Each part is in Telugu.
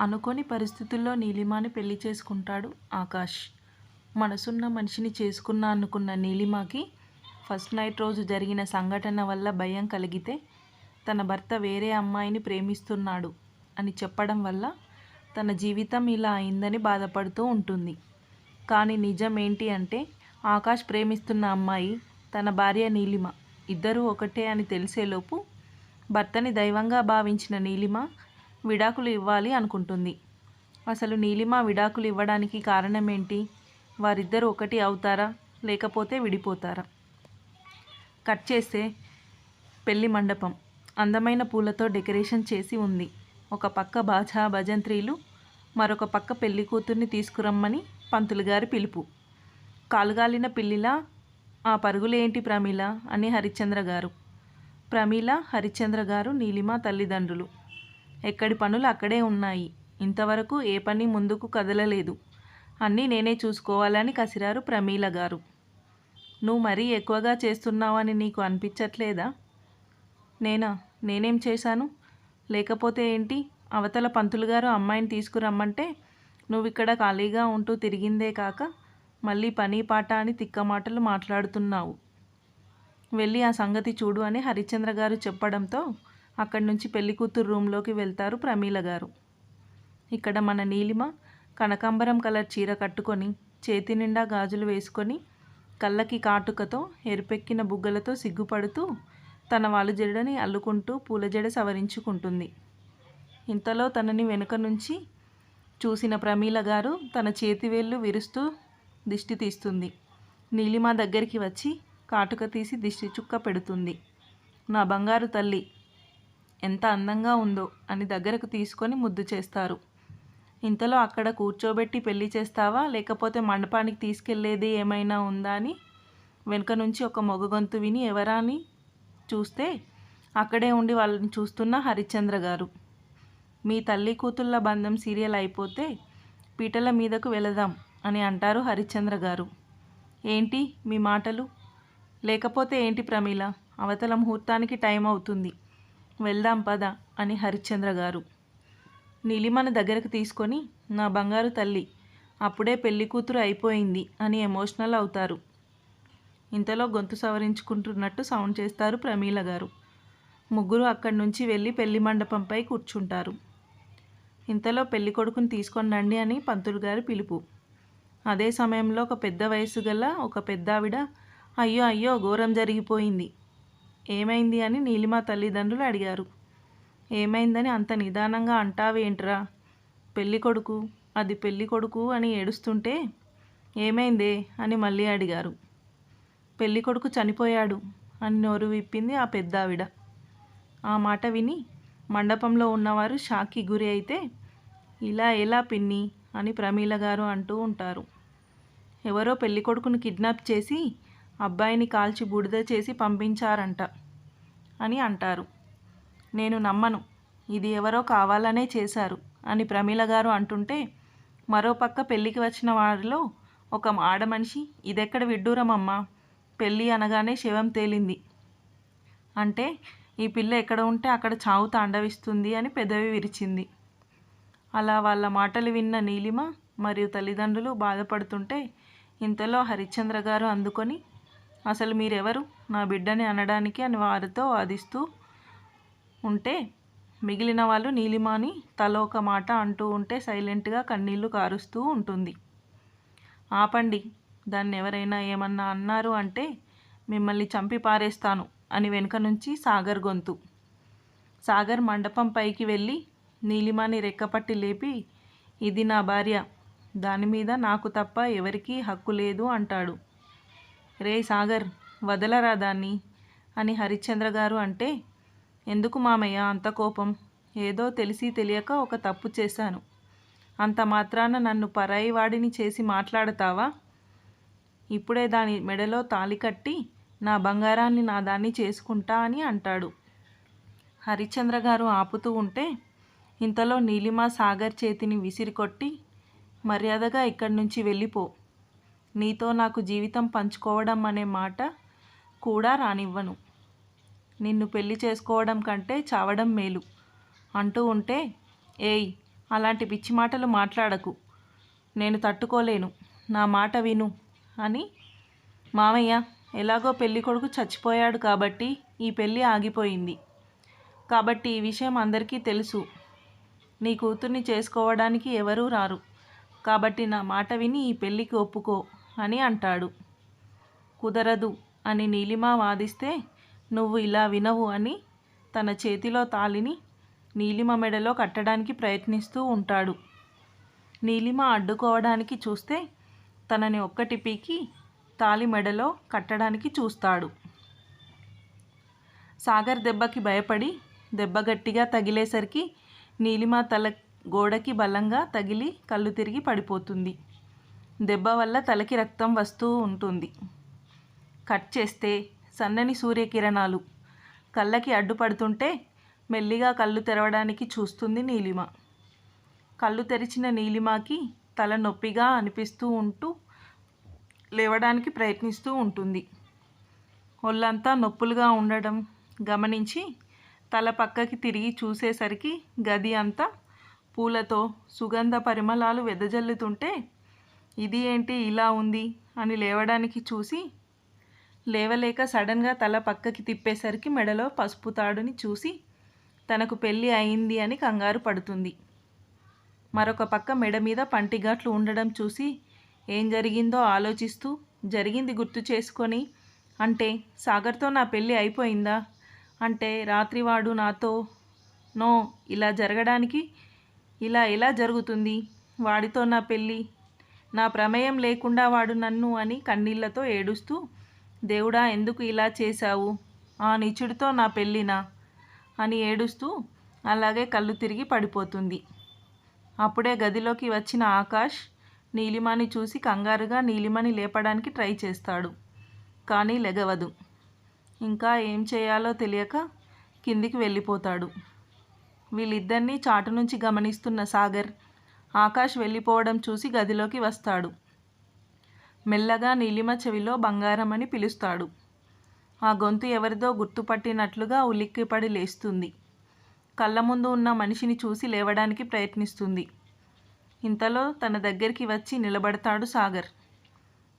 అనుకోని పరిస్థితుల్లో నీలిమాని పెళ్లి చేసుకుంటాడు ఆకాష్. మనసున్న మనిషిని చేసుకున్నా అనుకున్న నీలిమాకి ఫస్ట్ నైట్ రోజు జరిగిన సంఘటన వల్ల భయం కలిగితే తన భర్త వేరే అమ్మాయిని ప్రేమిస్తున్నాడు అని చెప్పడం వల్ల తన జీవితం ఇలా అయిందని బాధపడుతూ ఉంటుంది. కానీ నిజం ఏంటి అంటే ఆకాష్ ప్రేమిస్తున్న అమ్మాయి తన భార్య నీలిమ. ఇద్దరూ ఒకటే అని తెలిసేలోపు భర్తని దైవంగా భావించిన నీలిమ విడాకులు ఇవ్వాలి అనుకుంటుంది. అసలు నీలిమ విడాకులు ఇవ్వడానికి కారణం ఏంటి? వారిద్దరూ ఒకటి అవుతారా లేకపోతే విడిపోతారా? కట్ చేస్తే పెళ్లి మండపం అందమైన పూలతో డెకరేషన్ చేసి ఉంది. ఒక పక్క బాజా భజంత్రీలు, మరొక పక్క పెళ్లి కూతుర్ని తీసుకురమ్మని పంతులు గారి పిలుపు. కాలుగాలిన పిల్లిలా ఆ పరుగులేంటి ప్రమీల అని హరిశ్చంద్ర గారు. ప్రమీల, హరిశ్చంద్ర గారు నీలిమ తల్లిదండ్రులు. ఎక్కడి పనులు అక్కడే ఉన్నాయి. ఇంతవరకు ఏ పని ముందుకు కదలలేదు. అన్నీ నేనే చూసుకోవాలని కసిరారు ప్రమీల గారు. నువ్వు మరీ ఎక్కువగా చేస్తున్నావని నీకు అనిపించట్లేదా? నేనేం చేశాను? లేకపోతే ఏంటి? అవతల పంతులు గారు అమ్మాయిని తీసుకురమ్మంటే నువ్విక్కడ ఖాళీగా ఉంటూ తిరిగిందే కాక మళ్ళీ పని పాట అని తిక్కమాటలు మాట్లాడుతున్నావు. వెళ్ళి ఆ సంగతి చూడు అని హరిశ్చంద్ర గారు చెప్పడంతో అక్కడి నుంచి పెళ్లికూతురు రూమ్లోకి వెళ్తారు ప్రమీల గారు. ఇక్కడ మన నీలిమ కనకాంబరం కలర్ చీర కట్టుకొని, చేతి నిండా గాజులు వేసుకొని, కళ్ళకి కాటుకతో, ఎరుపెక్కిన బుగ్గలతో సిగ్గుపడుతూ తన వాలు జడని అల్లుకుంటూ పూలజడ సవరించుకుంటుంది. ఇంతలో తనని వెనుక నుంచి చూసిన ప్రమీల గారు తన చేతివేళ్ళు విరుస్తూ దిష్టి తీస్తుంది. నీలిమ దగ్గరికి వచ్చి కాటుక తీసి దిష్టి చుక్క పెడుతుంది. నా బంగారు తల్లి ఎంత అందంగా ఉందో అని దగ్గరకు తీసుకొని ముద్దు చేస్తారు. ఇంతలో అక్కడ కూర్చోబెట్టి పెళ్లి చేస్తావా లేకపోతే మండపానికి తీసుకెళ్లేది ఏమైనా ఉందా అని వెనుక నుంచి ఒక మగ గొంతు విని ఎవరా అని చూస్తే అక్కడే ఉండి వాళ్ళని చూస్తున్న హరిశ్చంద్ర గారు. మీ తల్లి కూతుళ్ళ బంధం సీరియల్ అయిపోతే పీటల మీదకు వెళదాం అని అంటారు హరిశ్చంద్ర గారు. ఏంటి మీ మాటలు? లేకపోతే ఏంటి ప్రమీల? అవతల ముహూర్తానికి టైం అవుతుంది, వెళ్దాం పద అని హరిశ్చంద్ర గారు నీలిమను దగ్గరకు తీసుకొని నా బంగారు తల్లి అప్పుడే పెళ్లి కూతురు అయిపోయింది అని ఎమోషనల్ అవుతారు. ఇంతలో గొంతు సవరించుకుంటున్నట్టు సౌండ్ చేస్తారు ప్రమీల గారు. ముగ్గురు అక్కడి నుంచి వెళ్ళి పెళ్లి మండపంపై కూర్చుంటారు. ఇంతలో పెళ్లి కొడుకుని తీసుకొని రండి అని పంతులు గారి పిలుపు. అదే సమయంలో ఒక పెద్ద వయసు గల ఒక పెద్దావిడ అయ్యో అయ్యో ఘోరం జరిగిపోయింది. ఏమైంది అని నీలిమ తల్లిదండ్రులు అడిగారు. ఏమైందని అంత నిదానంగా అంటావేంట్రా? పెళ్ళికొడుకు, అది పెళ్ళికొడుకు అని ఏడుస్తుంటే ఏమైందే అని మళ్ళీ అడిగారు. పెళ్ళికొడుకు చనిపోయాడు అని నోరు విప్పింది ఆ పెద్దావిడ. ఆ మాట విని మండపంలో ఉన్నవారు షాక్కి గురి అయితే ఇలా ఎలా పిన్ని అని ప్రమీల గారు అంటూ ఉంటారు. ఎవరో పెళ్ళికొడుకును కిడ్నాప్ చేసి అబ్బాయిని కాల్చి బూడిద చేసి పంపించారంట అని అంటారు. నేను నమ్మను, ఇది ఎవరో కావాలనే చేశారు అని ప్రమీల గారు అంటుంటే మరోపక్క పెళ్ళికి వచ్చిన వారిలో ఒక ఆడమనిషి ఇదెక్కడ విడ్డూరమమ్మా, పెళ్ళి అనగానే శవం తేలింది అంటే ఈ పిల్ల ఎక్కడ ఉంటే అక్కడ చావు తాండవిస్తుంది అని పెదవి విరిచింది. అలా వాళ్ళ మాటలు విన్న నీలిమ మరియు తల్లిదండ్రులు బాధపడుతుంటే ఇంతలో హరిశ్చంద్ర గారు అందుకొని అసలు మీరెవరు నా బిడ్డని అనడానికి అని వారితో వాదిస్తూ ఉంటే మిగిలిన వాళ్ళు నీలిమని తల ఒక మాట అంటూ ఉంటే సైలెంట్గా కన్నీళ్లు కారుస్తూ ఉంటుంది. ఆపండి, దాన్ని ఎవరైనా ఏమన్నా అన్నారు అంటే మిమ్మల్ని చంపి పారేస్తాను అని వెనుక నుంచి సాగర్ గొంతు. సాగర్ మండపం పైకి వెళ్ళి నీలిమని రెక్కపట్టి లేపి ఇది నా భార్య, దాని మీద నాకు తప్ప ఎవరికీ హక్కు లేదు అంటాడు. రే సాగర్, వదలరా దాన్ని అని హరిశ్చంద్ర గారు అంటే ఎందుకు మామయ్య అంత కోపం? ఏదో తెలిసి తెలియక ఒక తప్పు చేశాను, అంత మాత్రాన నన్ను పరాయి వాడిని చేసి మాట్లాడతావా? ఇప్పుడే దాని మెడలో తాళి కట్టి నా బంగారాన్ని నా దాన్ని చేసుకుంటా అని అంటాడు. హరిశ్చంద్ర గారు ఆపుతూ ఉంటే ఇంతలో నీలిమ సాగర్ చేతిని విసిరికొట్టి మర్యాదగా ఇక్కడి నుంచి వెళ్ళిపో, నీతో నాకు జీవితం పంచుకోవడం అనే మాట కూడా రానివ్వను, నిన్ను పెళ్లి చేసుకోవడం కంటే చావడం మేలు అంటూ ఉంటే ఏయ్ అలాంటి పిచ్చి మాటలు మాట్లాడకు, నేను తట్టుకోలేను, నా మాట విను అని. మామయ్య, ఎలాగో పెళ్ళికొడుకు చచ్చిపోయాడు కాబట్టి ఈ పెళ్ళి ఆగిపోయింది. కాబట్టి ఈ విషయం అందరికీ తెలుసు. నీ కూతుర్ని చేసుకోవడానికి ఎవరూ రారు. కాబట్టి నా మాట విని ఈ పెళ్ళికి ఒప్పుకో అని అంటాడు. కుదరదు అని నీలిమ వాదిస్తే, నువ్వు ఇలా వినవు అని తన చేతిలో తాళిని నీలిమ మెడలో కట్టడానికి ప్రయత్నిస్తూ ఉంటాడు. నీలిమ అడ్డుకోవడానికి చూస్తే తనని ఒక్కటి పీకి తాళి మెడలో కట్టడానికి చూస్తాడు. సాగర్ దెబ్బకి భయపడి దెబ్బ గట్టిగా తగిలేసరికి నీలిమ తల గోడకి బలంగా తగిలి కళ్ళు తిరిగి పడిపోతుంది. దెబ్బ వల్ల తలకి రక్తం వస్తూ ఉంటుంది. కట్ చేస్తే సన్నని సూర్యకిరణాలు కళ్ళకి అడ్డుపడుతుంటే మెల్లిగా కళ్ళు తెరవడానికి చూస్తుంది నీలిమ. కళ్ళు తెరిచిన నీలిమకి తల నొప్పిగా అనిపిస్తూ ఉంటూ లేవడానికి ప్రయత్నిస్తూ ఉంటుంది. ఒళ్ళంతా నొప్పులుగా ఉండడం గమనించి తల పక్కకి తిరిగి చూసేసరికి గది అంతా పూలతో సుగంధ పరిమళాలు వెదజల్లుతుంటే, ఇది ఏంటి ఇలా ఉంది అని లేవడానికి చూసి లేవలేక సడన్గా తల పక్కకి తిప్పేసరికి మెడలో పసుపు తాడుని చూసి తనకు పెళ్ళి అయింది అని కంగారు పడుతుంది. మరొక పక్క మెడ మీద పంటిగాట్లు ఉండడం చూసి ఏం జరిగిందో ఆలోచిస్తూ జరిగింది గుర్తు చేసుకొని, అంటే సాగర్తో నా పెళ్ళి అయిపోయిందా? అంటే రాత్రి వాడు నాతో నో, ఇలా జరగడానికి ఇలా ఎలా జరుగుతుంది? వాడితో నా పెళ్ళి, నా ప్రమేయం లేకుండా వాడు నన్ను అని కన్నీళ్లతో ఏడుస్తూ, దేవుడా ఎందుకు ఇలా చేశావు? ఆ నీచుడితో నా పెళ్ళినా అని ఏడుస్తూ అలాగే కళ్ళు తిరిగి పడిపోతుంది. అప్పుడే గదిలోకి వచ్చిన ఆకాష్ నీలిమని చూసి కంగారుగా నీలిమని లేపడానికి ట్రై చేస్తాడు. కానీ లెగవదు. ఇంకా ఏం చేయాలో తెలియక కిందికి వెళ్ళిపోతాడు. వీళ్ళిద్దరినీ చాటు నుంచి గమనిస్తున్న సాగర్ ఆకాష్ వెళ్ళిపోవడం చూసి గదిలోకి వస్తాడు. మెల్లగా నీలిమ చెవిలో బంగారం అని పిలుస్తాడు. ఆ గొంతు ఎవరిదో గుర్తుపట్టినట్లుగా ఉలిక్కిపడి లేస్తుంది. కళ్ళ ముందు ఉన్న మనిషిని చూసి లేవడానికి ప్రయత్నిస్తుంది. ఇంతలో తన దగ్గరికి వచ్చి నిలబడతాడు సాగర్.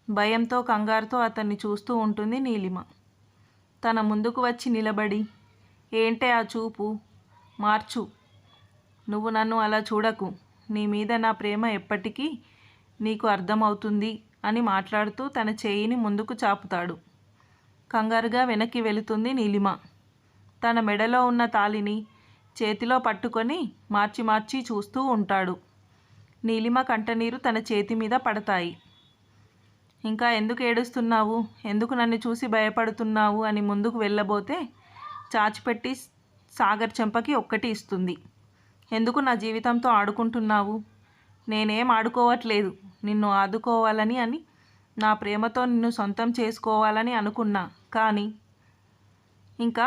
భయంతో కంగారుతో అతన్ని చూస్తూ ఉంటుంది నీలిమ. తన ముందుకు వచ్చి నిలబడి, ఏంటే ఆ చూపు? మార్చు, నువ్వు నన్ను అలా చూడకు, నీ మీద నా ప్రేమ ఎప్పటికీ నీకు అర్థమవుతుంది అని మాట్లాడుతూ తన చేయిని ముందుకు చాపుతాడు. కంగారుగా వెనక్కి వెళుతుంది నీలిమ. తన మెడలో ఉన్న తాళిని చేతిలో పట్టుకొని మార్చి మార్చి చూస్తూ ఉంటాడు. నీలిమ కంటనీరు తన చేతి మీద పడతాయి. ఇంకా ఎందుకు ఏడుస్తున్నావు? ఎందుకు నన్ను చూసి భయపడుతున్నావు అని ముందుకు వెళ్ళబోతే చాచిపెట్టి సాగర్ చెంపకి ఒక్కటి ఇస్తుంది. ఎందుకు నా జీవితంతో ఆడుకుంటున్నావు? నేనేం ఆడుకోవట్లేదు. నిన్ను ఆదుకోవాలని అని, నా ప్రేమతో నిన్ను సొంతం చేసుకోవాలని అనుకున్నా. కానీ ఇంకా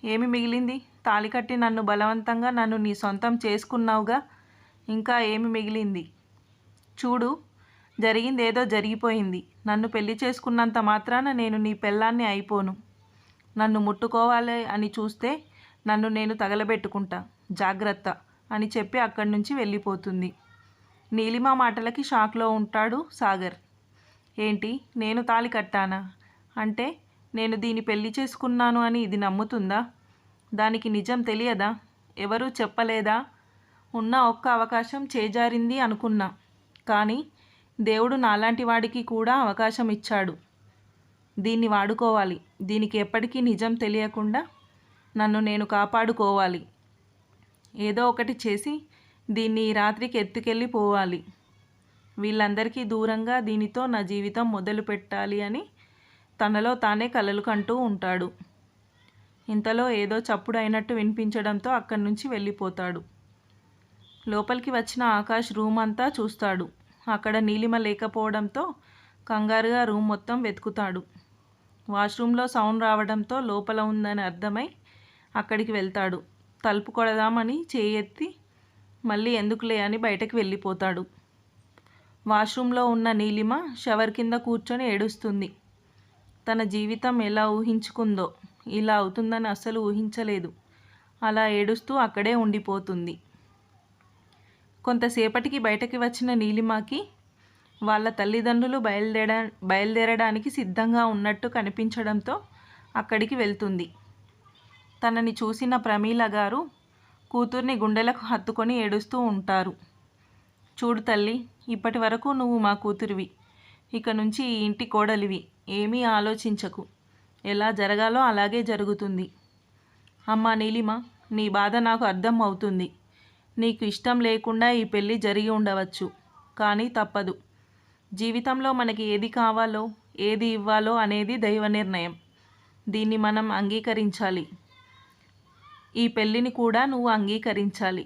ఏమి మిగిలింది? తాళి కట్టి నన్ను బలవంతంగా నన్ను నీ సొంతం చేసుకున్నావుగా, ఇంకా ఏమి మిగిలింది? చూడు, జరిగిందేదో జరిగిపోయింది. నన్ను పెళ్లి చేసుకున్నంత మాత్రాన నేను నీ పెళ్ళాన్ని అయిపోను. నన్ను ముట్టుకోవాలి అని చూస్తే నన్ను నేను తగలబెట్టుకుంటా, జాగ్రత్త అని చెప్పి అక్కడి నుంచి వెళ్ళిపోతుంది. నీలిమ మాటలకి షాక్లో ఉంటాడు సాగర్. ఏంటి, నేను తాళి కట్టానా? అంటే నేను దీన్ని పెళ్లి చేసుకున్నాను అని ఇది నమ్ముతుందా? దానికి నిజం తెలియదా? ఎవరూ చెప్పలేదా? ఉన్న ఒక్క అవకాశం చేజారింది అనుకున్నా. కానీ దేవుడు నాలాంటి వాడికి కూడా అవకాశం ఇచ్చాడు. దీన్ని వాడుకోవాలి. దీనికి ఎప్పటికీ నిజం తెలియకుండా నన్ను నేను కాపాడుకోవాలి. ఏదో ఒకటి చేసి దీన్ని ఈ రాత్రికి ఎత్తుకెళ్ళిపోవాలి. వీళ్ళందరికీ దూరంగా దీనితో నా జీవితం మొదలు పెట్టాలి అని తనలో తానే కలలు కంటూ ఉంటాడు. ఇంతలో ఏదో చప్పుడు అయినట్టు వినిపించడంతో అక్కడి నుంచి వెళ్ళిపోతాడు. లోపలికి వచ్చిన ఆకాష్ రూమ్ అంతా చూస్తాడు. అక్కడ నీలిమ లేకపోవడంతో కంగారుగా రూమ్ మొత్తం వెతుకుతాడు. వాష్రూమ్లో సౌండ్ రావడంతో లోపల ఉందని అర్థమై అక్కడికి వెళ్తాడు. తలుపు కొడదామని చేయెత్తి మళ్ళీ ఎందుకులే అని బయటకు వెళ్ళిపోతాడు. వాష్రూమ్లో ఉన్న నీలిమ షవర్ కింద కూర్చొని ఏడుస్తుంది. తన జీవితం ఎలా ఊహించుకుందో ఇలా అవుతుందని అస్సలు ఊహించలేదు. అలా ఏడుస్తూ అక్కడే ఉండిపోతుంది. కొంతసేపటికి బయటకి వచ్చిన నీలిమకి వాళ్ళ తల్లిదండ్రులు బయలుదేరడానికి సిద్ధంగా ఉన్నట్టు కనిపించడంతో అక్కడికి వెళ్తుంది. తనని చూసిన ప్రమీల గారు కూతుర్ని గుండెలకు హత్తుకొని ఏడుస్తూ ఉంటారు. చూడు తల్లి, ఇప్పటి వరకు నువ్వు మా కూతురివి, ఇక నుంచి ఈ ఇంటి కోడలివి, ఏమీ ఆలోచించకు, ఎలా జరగాలో అలాగే జరుగుతుంది. అమ్మా నీలిమ, నీ బాధ నాకు అర్థం అవుతుంది. నీకు ఇష్టం లేకుండా ఈ పెళ్ళి జరిగి ఉండవచ్చు, కానీ తప్పదు. జీవితంలో మనకి ఏది కావాలో ఏది ఇవ్వాలో అనేది దైవ నిర్ణయం. దీన్ని మనం అంగీకరించాలి. ఈ పెళ్ళిని కూడా నువ్వు అంగీకరించాలి.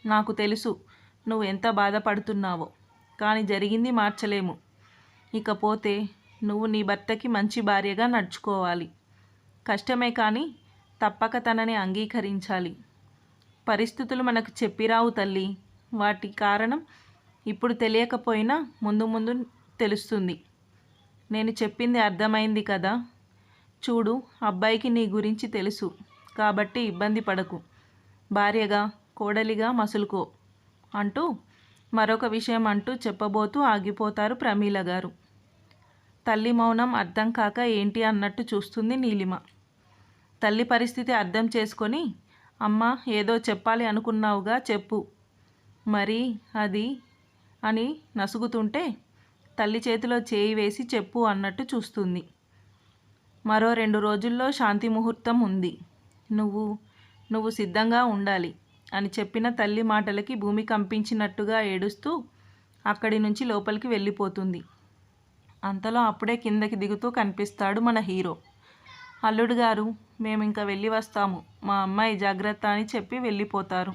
నాకు తెలుసు నువ్వు ఎంత బాధపడుతున్నావో, కానీ జరిగింది మార్చలేము. ఇకపోతే నువ్వు నీ భర్తకి మంచి భార్యగా నడుచుకోవాలి. కష్టమే కానీ తప్పక తనని అంగీకరించాలి. పరిస్థితులు మనకు చెప్పిరావు తల్లి, వాటి కారణం ఇప్పుడు తెలియకపోయినా ముందు ముందు తెలుస్తుంది. నేను చెప్పింది అర్థమైంది కదా. చూడు, అబ్బాయికి నీ గురించి తెలుసు కాబట్టి ఇబ్బంది పడకు, భార్యగా కోడలిగా మసులుకో అంటూ మరొక విషయం అంటూ చెప్పబోతూ ఆగిపోతారు ప్రమీల గారు. తల్లి మౌనం అర్థం కాక ఏంటి అన్నట్టు చూస్తుంది నీలిమ. తల్లి పరిస్థితి అర్థం చేసుకొని, అమ్మ ఏదో చెప్పాలి అనుకున్నావుగా, చెప్పు మరి అది అని నసుగుతుంటే తల్లి చేతిలో చేయి వేసి చెప్పు అన్నట్టు చూస్తుంది. మరో 2 రోజుల్లో శాంతి ముహూర్తం ఉంది. నువ్వు సిద్ధంగా ఉండాలి అని చెప్పిన తల్లి మాటలకి భూమి కంపించినట్టుగా ఏడుస్తూ అక్కడి నుంచి లోపలికి వెళ్ళిపోతుంది. అంతలో అప్పుడే కిందకి దిగుతూ కనిపిస్తాడు మన హీరో. అల్లుడు గారు, మేము ఇంకా వెళ్ళి వస్తాము, మా అమ్మాయి జాగ్రత్త అని చెప్పి వెళ్ళిపోతారు.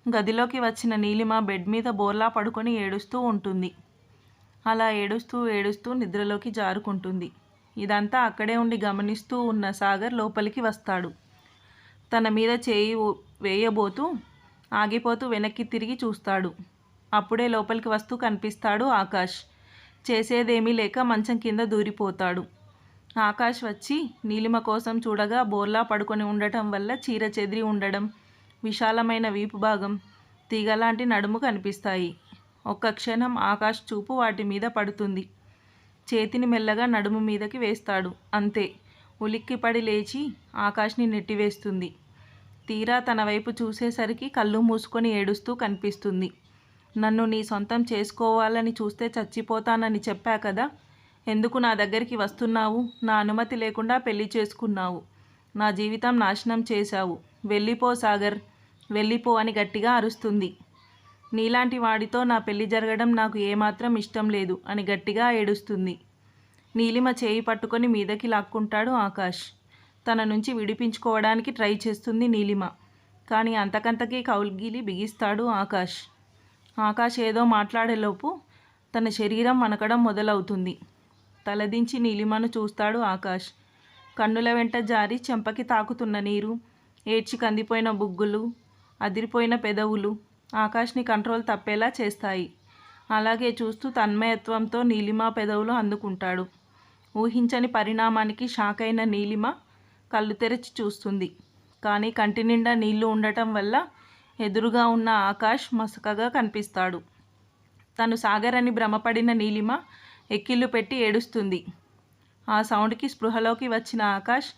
గదిలోకి వచ్చిన నీలిమ బెడ్ మీద బోర్లా పడుకొని ఏడుస్తూ ఉంటుంది. అలా ఏడుస్తూ ఏడుస్తూ నిద్రలోకి జారుకుంటుంది. ఇదంతా అక్కడే ఉండి గమనిస్తూ ఉన్న సాగర్ లోపలికి వస్తాడు. తన మీద చేయి వేయబోతూ ఆగిపోతూ వెనక్కి తిరిగి చూస్తాడు. అప్పుడే లోపలికి వస్తూ కనిపిస్తాడు ఆకాష్. చేసేదేమీ లేక మంచం కింద దూరిపోతాడు. ఆకాష్ వచ్చి నీలిమ కోసం చూడగా బోర్లా పడుకొని ఉండటం వల్ల చీర చెదిరి ఉండడం, విశాలమైన వీపు భాగం, తీగలాంటి నడుము కనిపిస్తాయి. ఒక్క క్షణం ఆకాష్ చూపు వాటి మీద పడుతుంది. చేతిని మెల్లగా నడుము మీదకి వేస్తాడు. అంతే, ఉలిక్కిపడి లేచి ఆకాష్ని నెట్టివేస్తుంది. తీరా తన వైపు చూసేసరికి కళ్ళు మూసుకొని ఏడుస్తూ కనిపిస్తుంది. నన్ను నీ సొంతం చేసుకోవాలని చూస్తే చచ్చిపోతానని చెప్పా కదా, ఎందుకు నా దగ్గరికి వస్తున్నావు? నా అనుమతి లేకుండా పెళ్లి చేసుకున్నావు, నా జీవితం నాశనం చేశావు, వెళ్ళిపో సాగర్, వెళ్ళిపో అని గట్టిగా అరుస్తుంది. నీలాంటి వాడితో నా పెళ్లి జరగడం నాకు ఏమాత్రం ఇష్టం లేదు అని గట్టిగా ఏడుస్తుంది. నీలిమ చేయి పట్టుకొని మీదకి లాక్కుంటాడు ఆకాష్. తన నుంచి విడిపించుకోవడానికి ట్రై చేస్తుంది నీలిమ, కానీ అంతకంతకీ కౌగిలి బిగిస్తాడు ఆకాష్. ఆకాష్ ఏదో మాట్లాడేలోపు తన శరీరం వణకడం మొదలవుతుంది. తలదించి నీలిమను చూస్తాడు ఆకాష్. కన్నుల వెంట జారి చెంపకి తాకుతున్న నీరు, ఏడ్చి కందిపోయిన బుగ్గులు, అదిరిపోయిన పెదవులు ఆకాష్ని కంట్రోల్ తప్పేలా చేస్తాయి. అలాగే చూస్తూ తన్మయత్వంతో నీలిమ పెదవులు అందుకుంటాడు. ఊహించని పరిణామానికి షాక్ అయిన నీలిమ కళ్ళు తెరిచి చూస్తుంది. కానీ కంటి నిండా నీళ్లు ఉండటం వల్ల ఎదురుగా ఉన్న ఆకాష్ మసకగా కనిపిస్తాడు. తను సాగర్ అని భ్రమపడిన నీలిమ ఎక్కిళ్ళు పెట్టి ఏడుస్తుంది. ఆ సౌండ్కి స్పృహలోకి వచ్చిన ఆకాష్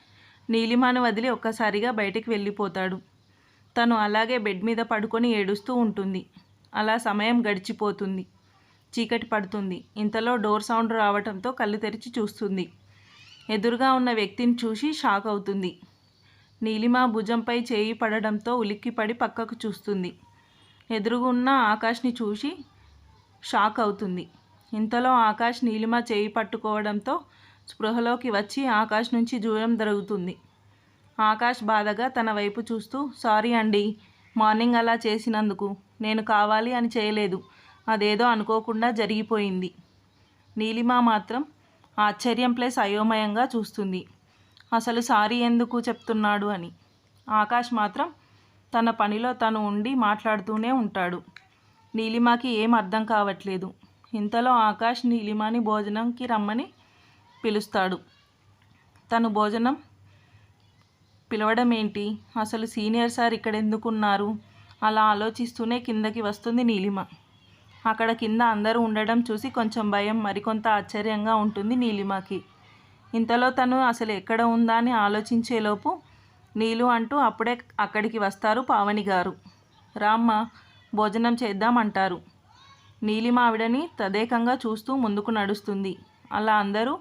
నీలిమను వదిలి ఒక్కసారిగా బయటికి వెళ్ళిపోతాడు. తను అలాగే బెడ్ మీద పడుకొని ఏడుస్తూ ఉంటుంది. అలా సమయం గడిచిపోతుంది. చీకటి పడుతుంది. ఇంతలో డోర్ సౌండ్ రావడంతో కళ్ళు తెరిచి చూస్తుంది. ఎదురుగా ఉన్న వ్యక్తిని చూసి షాక్ అవుతుంది. నీలిమ భుజంపై చేయి పడడంతో ఉలిక్కిపడి పక్కకు చూస్తుంది. ఎదురుగున్న ఆకాష్ని చూసి షాక్ అవుతుంది. ఇంతలో ఆకాష్ నీలిమ చేయి పట్టుకోవడంతో స్పృహలోకి వచ్చి ఆకాష్ నుంచి దూరం జరుగుతుంది. ఆకాష్ బాధగా తన వైపు చూస్తూ, సారీ అండి, మార్నింగ్ అలా చేసినందుకు, నేను కావాలి అని చేయలేదు, అదేదో అనుకోకుండా జరిగిపోయింది. నీలిమ మాత్రం ఆశ్చర్యం ప్లస్ అయోమయంగా చూస్తుంది. అసలు సారీ ఎందుకు చెప్తున్నాడు అని. ఆకాష్ మాత్రం తన పనిలో తను ఉండి మాట్లాడుతూనే ఉంటాడు. నీలిమకి ఏం అర్థం కావట్లేదు. ఇంతలో ఆకాష్ నీలిమని భోజనంకి రమ్మని పిలుస్తాడు. తను భోజనం పిలవడం ఏంటి, అసలు సీనియర్ సార్ ఇక్కడ ఎందుకున్నారు అలా ఆలోచిస్తూనే కిందకి వస్తుంది నీలిమ. అక్కడ కింద అందరూ ఉండడం చూసి కొంచెం భయం, మరికొంత ఆశ్చర్యంగా ఉంటుంది నీలిమకి. ఇంతలో తను అసలు ఎక్కడ ఉందా అని ఆలోచించేలోపు నీలు అంటూ అప్పుడే అక్కడికి వస్తారు పావని గారు. రామ్మ, భోజనం చేద్దామంటారు. నీలిమ ఆవిడని తదేకంగా చూస్తూ ముందుకు నడుస్తుంది. అలా అందరూ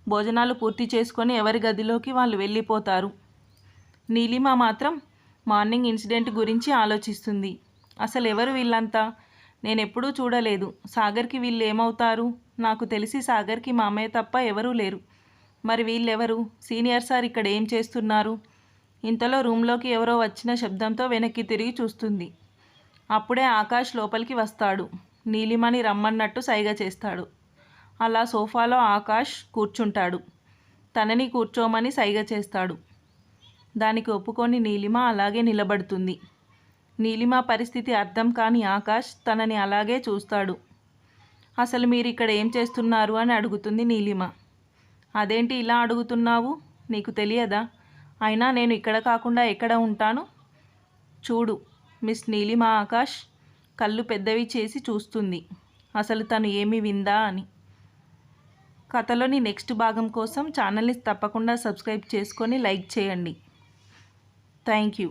భోజనాలు పూర్తి చేసుకొని ఎవరి గదిలోకి వాళ్ళు వెళ్ళిపోతారు. నీలిమ మాత్రం మార్నింగ్ ఇన్సిడెంట్ గురించి ఆలోచిస్తుంది. అసలు ఎవరు వీళ్ళంతా? నేనెప్పుడూ చూడలేదు. సాగర్కి వీళ్ళు ఏమవుతారు? నాకు తెలిసి సాగర్కి మామయ్య తప్ప ఎవరూ లేరు. మరి వీళ్ళెవరు? సీనియర్ సార్ ఇక్కడ ఏం చేస్తున్నారు? ఇంతలో రూమ్లోకి ఎవరో వచ్చిన శబ్దంతో వెనక్కి తిరిగి చూస్తుంది. అప్పుడే ఆకాష్ లోపలికి వస్తాడు. నీలిమని రమ్మన్నట్టు సైగ చేస్తాడు. అలా సోఫాలో ఆకాష్ కూర్చుంటాడు. తనని కూర్చోమని సైగ చేస్తాడు. దానికి ఒప్పుకొని నీలిమ అలాగే నిలబడుతుంది. నీలిమ పరిస్థితి అర్థం కాని ఆకాష్ తనని అలాగే చూస్తాడు. అసలు మీరు ఇక్కడ ఏం చేస్తున్నారు అని అడుగుతుంది నీలిమ. అదేంటి ఇలా అడుగుతున్నావు? నీకు తెలియదా? అయినా నేను ఇక్కడ కాకుండా ఎక్కడ ఉంటాను? చూడు మిస్ నీలిమ ఆకాష్ కళ్ళు పెద్దవి చేసి చూస్తుంది. అసలు తను ఏమి విందా అని. కథలోని నెక్స్ట్ భాగం కోసం ఛానల్ని తప్పకుండా సబ్స్క్రైబ్ చేసుకొని లైక్ చేయండి. Thank you.